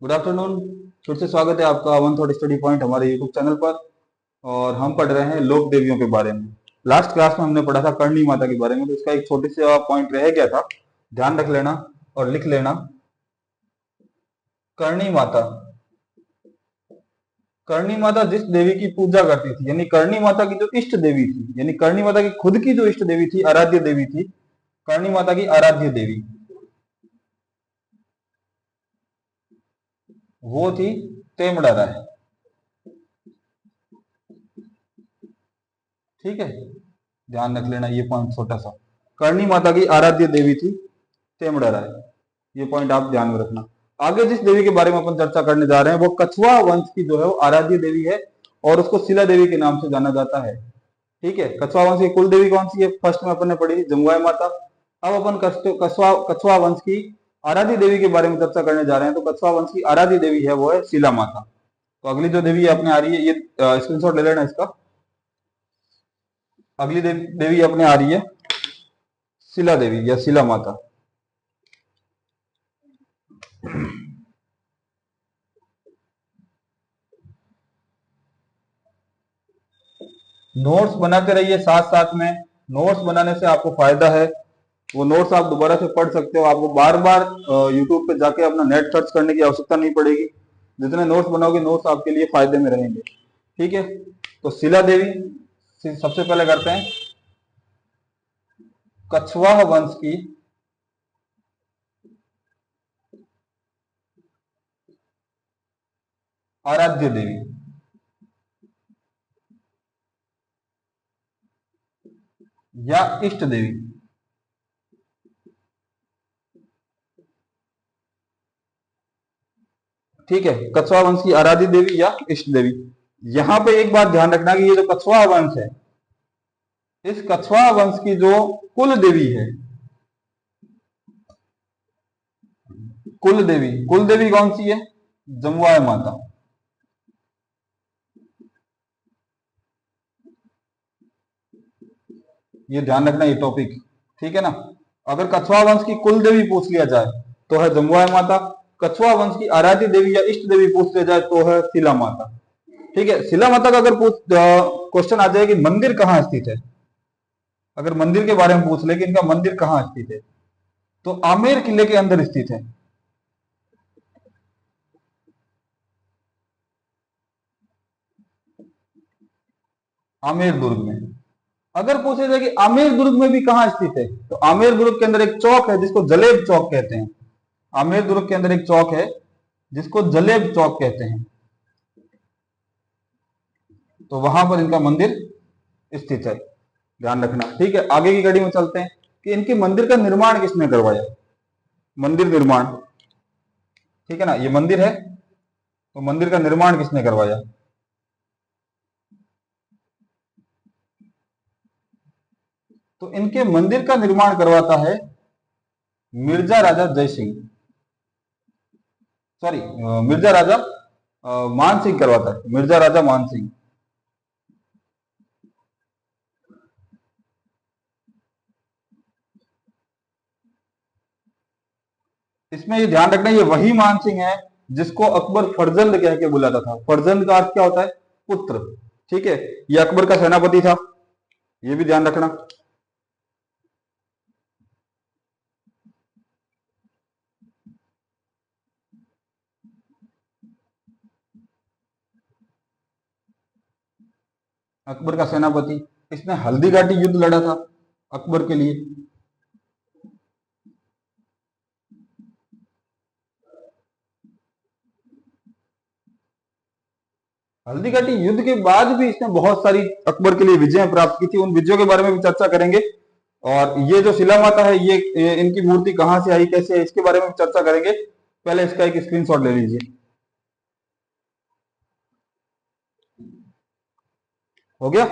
Good afternoon. फिर से स्वागत है आपका वन थॉट स्टडी पॉइंट हमारे यूट्यूब चैनल पर। और हम पढ़ रहे हैं लोक देवियों के बारे में। लास्ट क्लास में हमने पढ़ा था करणी माता के बारे में, तो इसका एक छोटे से पॉइंट रह गया था, ध्यान रख लेना और लिख लेना। करणी माता, करणी माता जिस देवी की पूजा करती थी, यानी करणी माता की जो इष्ट देवी थी, यानी करणी माता की खुद की जो इष्ट देवी थी, आराध्य देवी थी, करणी माता की आराध्य देवी वो थी तेमड़ा राय। ठीक है, ध्यान रख लेना ये पॉइंट छोटा सा। करणी माता की आराध्य देवी थी तेमड़ा राय, ये पॉइंट आप ध्यान में रखना। आगे जिस देवी के बारे में अपन चर्चा करने जा रहे हैं वो कछुआ वंश की जो है वो आराध्य देवी है और उसको शिला देवी के नाम से जाना जाता है। ठीक है, कछुआ वंश की कुल देवी कौन सी है? फर्स्ट में अपन ने पढ़ी जमुआई माता। अब अपन कछुआ कछुआ वंश की आराध्य देवी के बारे में चर्चा करने जा रहे हैं। तो कछुआ वंश की आराध्य देवी है वो है शिला माता। तो अगली जो देवी अपने आ रही है, ये स्क्रीनशॉट ले लेना इसका। अगली देवी अपने आ रही है शिला देवी या शिला माता। नोट्स बनाते रहिए साथ साथ में। नोट्स बनाने से आपको फायदा है, वो नोट्स आप दोबारा से पढ़ सकते हो। आपको बार बार यूट्यूब पे जाके अपना नेट सर्च करने की आवश्यकता नहीं पड़ेगी। जितने नोट्स बनाओगे नोट्स आपके लिए फायदे में रहेंगे। ठीक है, तो शिला देवी सबसे पहले करते हैं कछुआ वंश की आराध्य देवी या इष्ट देवी। ठीक है, कछुआ वंश की आराध्य देवी या इष्ट देवी। यहां पे एक बात ध्यान रखना कि ये जो कछुआ वंश है, इस कछुआ वंश की जो कुल देवी है, कुल देवी कौन सी है? जमुआय माता। ये ध्यान रखना ये टॉपिक। ठीक है ना, अगर कछुआ वंश की कुल देवी पूछ लिया जाए तो है जमुआय माता। कछुआ वंश की आराध्य देवी या इष्ट देवी पूछ लिया जाए तो है शिला माता। ठीक है, शिला माता का अगर क्वेश्चन आ जाए कि मंदिर कहाँ स्थित है, अगर मंदिर के बारे में पूछ ले कि इनका मंदिर कहाँ स्थित है, तो आमेर किले के अंदर स्थित है। आमेर दुर्ग में। अगर पूछे जाए कि आमेर दुर्ग में भी कहाँ स्थित है, तो आमेर दुर्ग के अंदर एक चौक है जिसको जलेब चौक कहते हैं। आमेर दुर्ग के अंदर एक चौक है जिसको जलेब चौक कहते हैं। तो वहां पर इनका मंदिर स्थित है, ध्यान रखना। ठीक है, आगे की कड़ी में चलते हैं कि इनके मंदिर का निर्माण किसने करवाया। मंदिर निर्माण, ठीक है ना, ये मंदिर है तो मंदिर का निर्माण किसने करवाया? तो इनके मंदिर का निर्माण करवाता है मिर्जा राजा जय सिंह। सॉरी, मिर्जा राजा मान सिंह करवाता है, मिर्जा राजा मान सिंह। इसमें ये ध्यान रखना ये वही मान सिंह है जिसको अकबर फरजंद कह के बुलाता था। फरजंद का अर्थ क्या होता है? पुत्र। ठीक है, ये अकबर का सेनापति था, ये भी ध्यान रखना। अकबर का सेनापति, इसने हल्दी घाटी युद्ध लड़ा था अकबर के लिए। हल्दी घाटी युद्ध के बाद भी इसने बहुत सारी अकबर के लिए विजय प्राप्त की थी, उन विजयों के बारे में भी चर्चा करेंगे। और ये जो शिला माता है ये इनकी मूर्ति कहां से आई, कैसे है, इसके बारे में भी चर्चा करेंगे। पहले इसका एक स्क्रीनशॉट ले लीजिए। हो गया,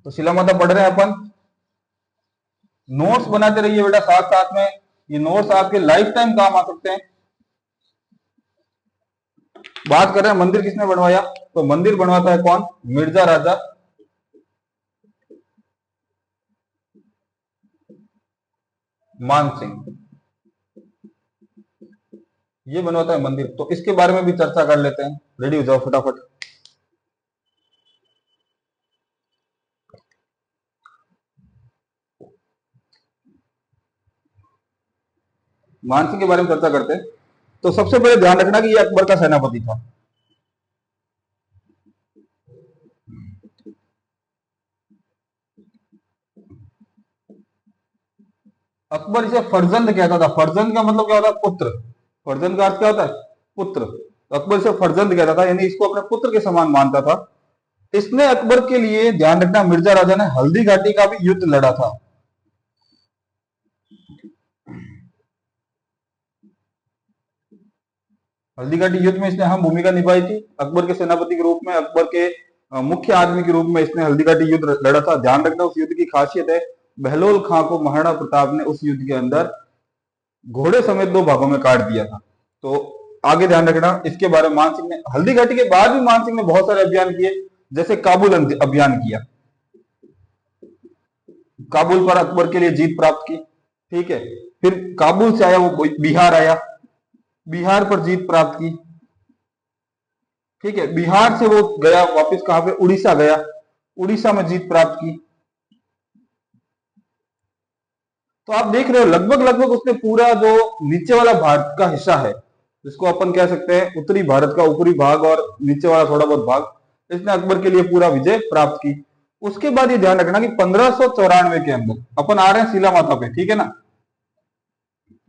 तो शिला माता पढ़ रहे हैं अपन। नोट्स बनाते रहिए बेटा साथ साथ में, ये नोट्स आपके लाइफ टाइम काम आ सकते हैं। बात कर रहे हैं मंदिर किसने बनवाया, तो मंदिर बनवाता है कौन? मिर्जा राजा मान सिंह। ये बनवाता है मंदिर। तो इसके बारे में भी चर्चा कर लेते हैं। रेडी हो जाओ फटाफट। मानसिंह के बारे में चर्चा करते हैं। तो सबसे पहले ध्यान रखना कि ये अकबर का सेनापति था। अकबर इसे फर्जंद कहता था। फर्जंद का मतलब क्या होता है? पुत्र। फर्जंद का अर्थ क्या होता है? पुत्र। तो अकबर इसे फर्जंद कहता था, यानी इसको अपने पुत्र के समान मानता था। इसने अकबर के लिए, ध्यान रखना, मिर्जा राजा ने हल्दी घाटी का भी युद्ध लड़ा था। हल्दी घाटी युद्ध में इसने अहम भूमिका निभाई थी। अकबर के सेनापति के रूप में, अकबर के मुख्य आदमी के रूप में इसने हल्दी घाटी युद्ध लड़ा था। ध्यान रखना, उस युद्ध की खासियत है, बहलोल खां को महाराणा प्रताप ने उस युद्ध के अंदर घोड़े समेत 2 भागों में काट दिया था। तो आगे ध्यान रखना, इसके बारे में मानसिंह ने, हल्दी घाटी के बाद भी मानसिंह ने बहुत सारे अभियान किए, जैसे काबुल अभियान किया। काबुल पर अकबर के लिए जीत प्राप्त की। ठीक है, फिर काबुल से आया वो बिहार आया, बिहार पर जीत प्राप्त की। ठीक है, बिहार से वो गया वापस कहां पे? उड़ीसा गया, उड़ीसा में जीत प्राप्त की। तो आप देख रहे हो, लगभग लगभग उसने पूरा जो नीचे वाला भारत का हिस्सा है, जिसको अपन कह सकते हैं उत्तरी भारत का ऊपरी भाग और नीचे वाला थोड़ा बहुत भाग, इसने अकबर के लिए पूरा विजय प्राप्त की। उसके बाद ये ध्यान रखना कि 1594 के अंदर, अपन आ रहे हैं शिला माता पे, ठीक है ना,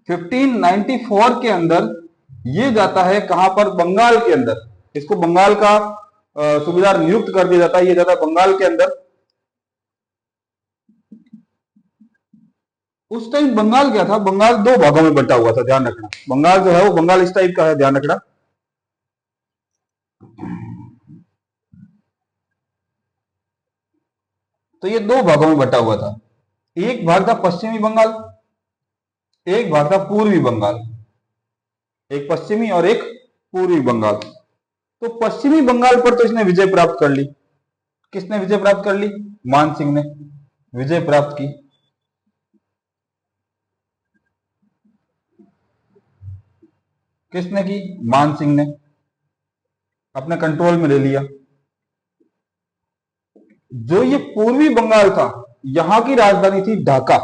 1594 के अंदर ये जाता है कहां पर? बंगाल के अंदर। इसको बंगाल का सूबेदार नियुक्त कर दिया जाता है। ये जाता है बंगाल के अंदर। उस टाइम बंगाल क्या था? बंगाल 2 भागों में बंटा हुआ था, ध्यान रखना। बंगाल जो है वो बंगाल इस टाइप का है, ध्यान रखना। तो ये 2 भागों में बंटा हुआ था। एक भाग था पश्चिमी बंगाल, एक भाग था पूर्वी बंगाल। एक पश्चिमी और एक पूर्वी बंगाल। तो पश्चिमी बंगाल पर तो इसने विजय प्राप्त कर ली। किसने विजय प्राप्त कर ली? मानसिंह ने विजय प्राप्त की। किसने की? मानसिंह ने अपने कंट्रोल में ले लिया। जो ये पूर्वी बंगाल था, यहां की राजधानी थी ढाका।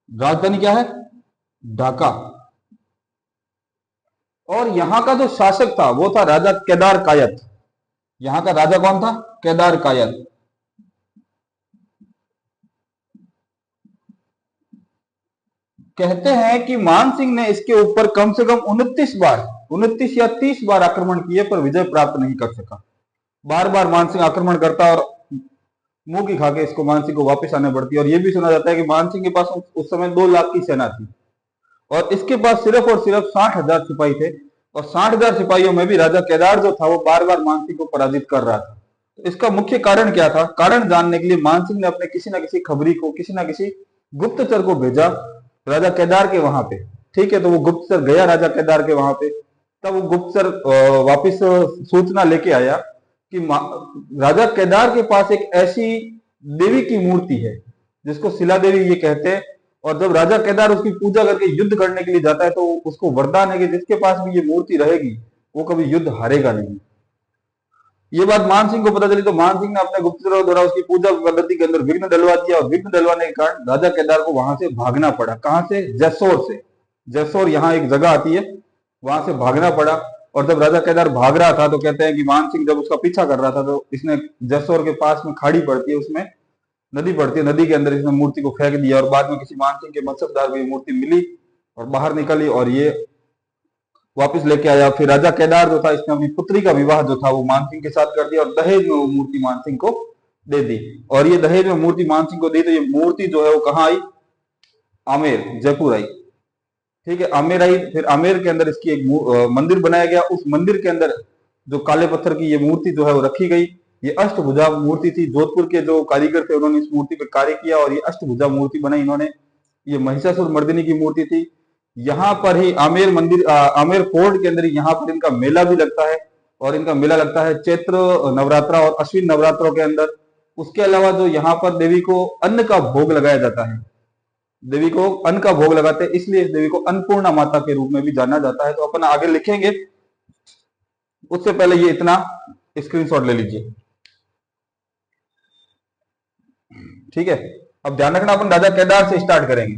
राजधानी क्या है? ढाका। और यहां का जो शासक था वो था राजा केदार कायत। यहां का राजा कौन था? केदार कायत। कहते हैं कि मानसिंह ने इसके ऊपर कम से कम 29 या 30 बार आक्रमण किए, पर विजय प्राप्त नहीं कर सका। बार बार मानसिंह आक्रमण करता और मुंह की खाके इसको, मानसिंह को वापस आने पड़ती। और यह भी सुना जाता है कि मानसिंह के पास उस समय 2 लाख की सेना थी और इसके पास सिर्फ और सिर्फ 60,000 सिपाही थे। और 60,000 सिपाहियों में भी राजा केदार जो था वो बार बार मानसिंह को पराजित कर रहा था। तो इसका मुख्य कारण क्या था? कारण जानने के लिए मानसिंह ने अपने किसी ना किसी खबरी को, किसी ना किसी गुप्तचर को भेजा राजा केदार के वहां पे। ठीक है, तो वो गुप्तचर गया राजा केदार के वहां पे। तब वो गुप्तचर वापिस सूचना लेके आया कि राजा केदार के पास एक ऐसी देवी की मूर्ति है जिसको शिला देवी ये कहते हैं। और जब राजा केदार उसकी पूजा करके युद्ध करने के लिए जाता है तो उसको वरदान है कि जिसके पास भी ये मूर्ति रहेगी वो कभी युद्ध हारेगा नहीं। ये बात मानसिंह को पता चली तो मानसिंह ने अपने गुप्तचरों द्वारा उसकी पूजा पद्धति के अंदर विघ्न डलवा दिया। और विघ्न डलवाने के कारण राजा केदार को वहां से भागना पड़ा। कहां से? जैसोर से। जैसोर यहाँ एक जगह आती है, वहां से भागना पड़ा। और जब राजा केदार भाग रहा था तो कहते हैं कि मानसिंह जब उसका पीछा कर रहा था तो इसने जैसोर के पास में खाड़ी पड़ती है, उसमें नदी पड़ती है, नदी के अंदर इसने मूर्ति को फेंक दिया। और बाद में किसी मानसिंह के मनसबदार को ये मूर्ति मिली और बाहर निकली और ये वापस लेके आया। फिर राजा केदार जो था इसने अपनी पुत्री का विवाह जो था वो मानसिंह के साथ कर दिया और दहेज में वो मूर्ति मानसिंह को दे दी। और ये दहेज में मूर्ति मानसिंह को दी तो ये मूर्ति जो है वो कहाँ आई? आमेर, जयपुर आई। ठीक है, आमेर आई। फिर आमेर के अंदर इसकी एक मंदिर बनाया गया। उस मंदिर के अंदर जो काले पत्थर की ये मूर्ति जो है वो रखी गई। ये अष्टभुजा मूर्ति थी। जोधपुर के जो कारीगर थे उन्होंने इस मूर्ति पे कार्य किया और ये अष्टभुजा मूर्ति बनाई इन्होंने। ये महिषासुर मर्दिनी की मूर्ति थी। यहाँ पर ही आमेर मंदिर, आमेर फोर्ट के अंदर यहाँ पर इनका मेला भी लगता है। और इनका मेला लगता है चैत्र नवरात्रा और अश्विन नवरात्रों के अंदर। उसके अलावा जो यहाँ पर देवी को अन्न का भोग लगाया जाता है, देवी को अन्न का भोग लगाते हैं, इसलिए इस देवी को अन्नपूर्णा माता के रूप में भी जाना जाता है। तो अपन आगे लिखेंगे, उससे पहले ये इतना स्क्रीनशॉट ले लीजिए, ठीक है। अब ध्यान रखना, अपन राजा केदार से स्टार्ट करेंगे।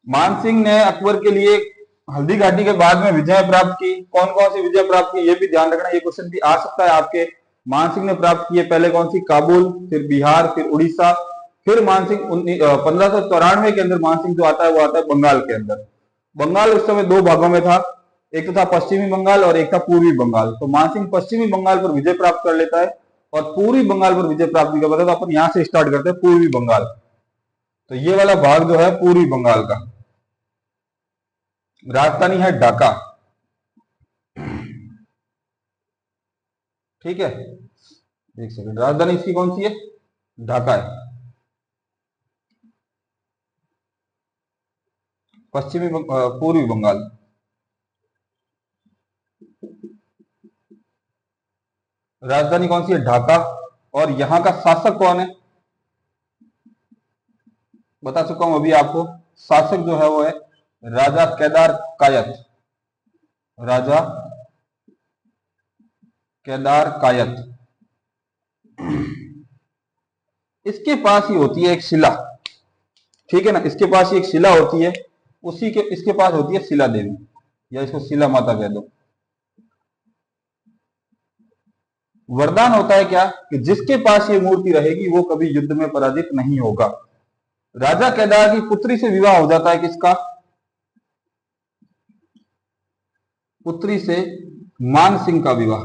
मानसिंह ने अकबर के लिए हल्दी घाटी के बाद में विजय प्राप्त की। कौन कौन सी विजय प्राप्त की, ये भी ध्यान रखना, ये क्वेश्चन भी आ सकता है आपके। मानसिंह ने प्राप्त किए पहले कौन सी, काबुल, फिर बिहार, फिर उड़ीसा, फिर मानसिंह 1594 के अंदर मानसिंह जो आता है वो आता है बंगाल के अंदर। बंगाल उस समय दो भागों में था, एक तो था पश्चिमी बंगाल और एक था पूर्वी बंगाल। तो मानसिंह पश्चिमी बंगाल पर विजय प्राप्त कर लेता है और पूर्वी बंगाल पर विजय प्राप्त नहीं कर पाता। तो अपन यहां से स्टार्ट करते हैं, पूर्वी बंगाल। तो ये वाला भाग जो है पूर्वी बंगाल का, राजधानी है ढाका, ठीक है। एक सेकंड, राजधानी इसकी कौन सी है, ढाका है। पूर्वी बंगाल, राजधानी कौन सी है, ढाका। और यहां का शासक कौन है, बता चुका हूं अभी आपको। शासक जो है वो है राजा केदार कायत, राजा केदार कायत। इसके पास ही होती है एक शिला, ठीक है ना, इसके पास ही एक शिला होती है, उसी के इसके पास होती है शिला देवी, या इसको शिला माता कह दो। वरदान होता है क्या, कि जिसके पास ये मूर्ति रहेगी वो कभी युद्ध में पराजित नहीं होगा। राजा केदार की पुत्री से विवाह हो जाता है, किसका, पुत्री से मान सिंह का विवाह,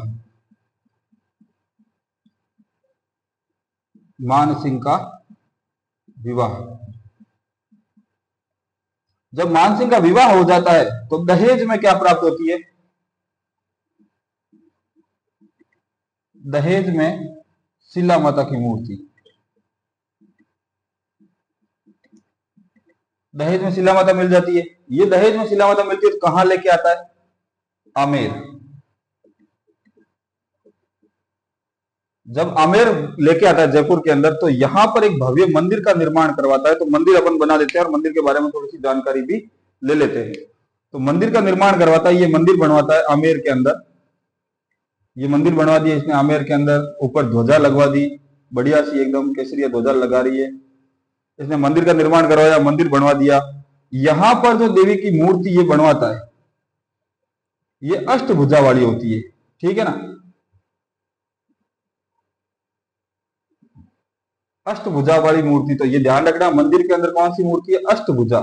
मान सिंह का विवाह। जब मान सिंह का विवाह हो जाता है तो दहेज में क्या प्राप्त होती है, दहेज में शिला माता की मूर्ति। दहेज में शिला माता मिल जाती है। ये दहेज में शिला माता मिलती है तो कहां लेके आता है, आमेर। जब आमेर लेके आता है जयपुर के अंदर, तो यहां पर एक भव्य मंदिर का निर्माण करवाता है। तो मंदिर अपन बना देते हैं और मंदिर के बारे में थोड़ी सी जानकारी भी ले लेते हैं। तो मंदिर का निर्माण करवाता है, ये मंदिर बनवाता है आमेर के अंदर। ये मंदिर बनवा दिया इसने आमेर के अंदर, ऊपर ध्वजा लगवा दी, बढ़िया सी एकदम केसरिया ध्वजा लगा रही है। इसने मंदिर का निर्माण करवाया, मंदिर बनवा दिया। यहां पर जो देवी की मूर्ति ये बनवाता है, ये अष्टभुजा वाली होती है, ठीक है ना। अष्टभुजा वाली मूर्ति, तो ये ध्यान रखना, मंदिर के अंदर कौन सी मूर्ति है, अष्टभुजा।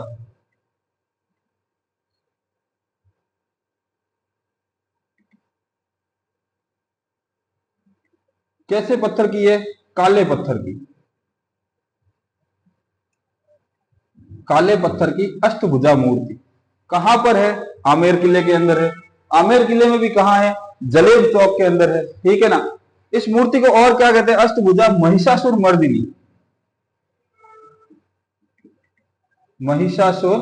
कैसे पत्थर की है, काले पत्थर की, काले पत्थर की अष्टभुजा मूर्ति। कहां पर है, आमेर किले के अंदर है। आमेर किले में भी कहां है, जलेब चौक के अंदर है, ठीक है ना। इस मूर्ति को और क्या कहते हैं, अष्टभुजा महिषासुर मर्दिनी, महिषासुर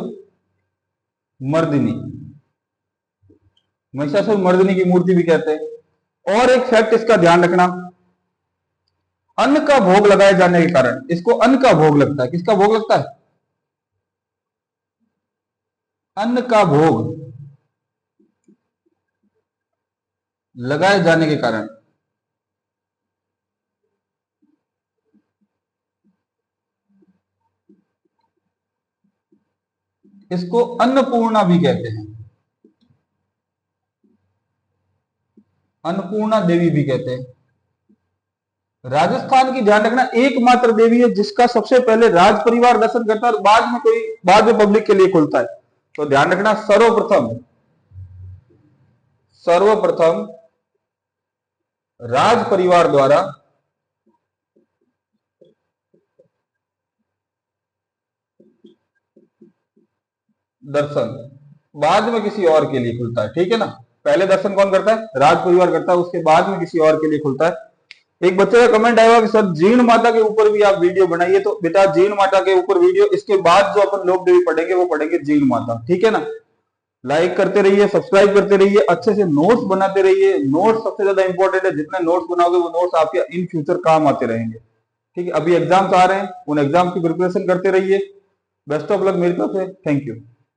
मर्दिनी, महिषासुर मर्दिनी की मूर्ति भी कहते हैं। और एक फैक्ट इसका ध्यान रखना, अन्न का भोग लगाए जाने के कारण इसको अन्न का भोग लगता है। किसका भोग लगता है, अन्न का भोग लगाए जाने के कारण इसको अन्नपूर्णा भी कहते हैं, अन्नपूर्णा देवी भी कहते हैं। राजस्थान की ध्यान रखना एकमात्र देवी है जिसका सबसे पहले राज परिवार दर्शन करता है और बाद में पब्लिक के लिए खुलता है। तो ध्यान रखना, सर्वप्रथम राज परिवार द्वारा दर्शन, बाद में किसी और के लिए खुलता है, ठीक है ना। पहले दर्शन कौन करता है, राज परिवार करता है, उसके बाद में किसी और के लिए खुलता है। एक बच्चे का कमेंट आया कि सर जीण माता के ऊपर भी आप वीडियो बनाइए। तो बेटा जीण माता के ऊपर वीडियो, इसके बाद जो अपन लोक देवी पढ़ेंगे वो पढ़ेंगे जीण माता, ठीक है ना। लाइक करते रहिए, सब्सक्राइब करते रहिए, अच्छे से नोट्स बनाते रहिए। नोट्स सबसे ज्यादा इंपॉर्टेंट है, जितने नोट्स बनाओगे वो नोट्स आपके इन फ्यूचर काम आते रहेंगे, ठीक है, अभी एग्जाम्स आ रहे हैं, उन एग्जाम की प्रिपरेशन करते रहिए। बेस्ट ऑफ लक मेरी तरफ से, थैंक यू।